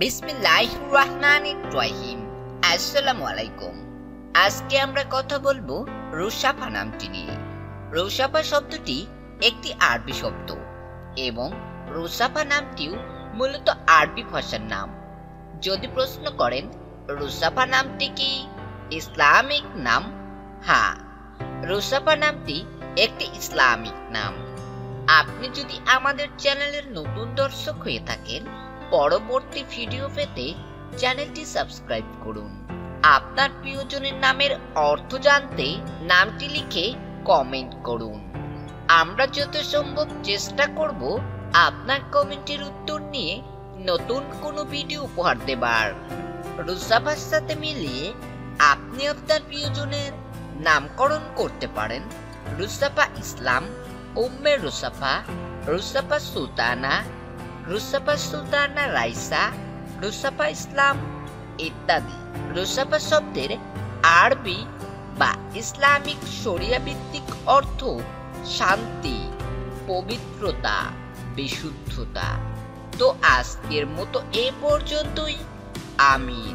বিসমিল্লাহির রহমানির রহিম। আসসালামু আলাইকুম। আজকে আমরা কথা বলবো রুসাফা নামটি নিয়ে। রুসাফা শব্দটি একটি আরবি শব্দ এবং রুসাফা নামটিও মূলত আরবি ভাষার নাম। যদি প্রশ্ন করেন রুসাফা নামটি কি ইসলামিক নাম, হ্যাঁ, রুসাফা নামটি একটি ইসলামিক নাম। আপনি যদি আমাদের চ্যানেলের নতুন দর্শক হয়ে থাকেন, পরবর্তী ভিডিও পেতে চ্যানেলটি সাবস্ক্রাইব করুন। আপনার প্রিয়জনের নামের অর্থ জানতে নামটি লিখে কমেন্ট করুন। আমরা যত সম্ভব চেষ্টা করব আপনার কমেন্টের উত্তর নিয়ে নতুন কোনো ভিডিও উপহার দেবার। রুসাফার সাথে মিলিয়ে আপনি আপনার প্রিয়জনের নামকরণ করতে পারেন রুসাফা ইসলাম, উম্মে রুসাফা, রুসাফা সুলতানা, রুসাফা সুলতানা রাইসা, রুসাফা ইসলাম ইত্যাদি। রুসাফা শব্দের আরবি বা ইসলামিক শরিয়া ভিত্তিক অর্থ শান্তি, পবিত্রতা, বিশুদ্ধতা। তো আজকের মতো এ পর্যন্তই। আমিন।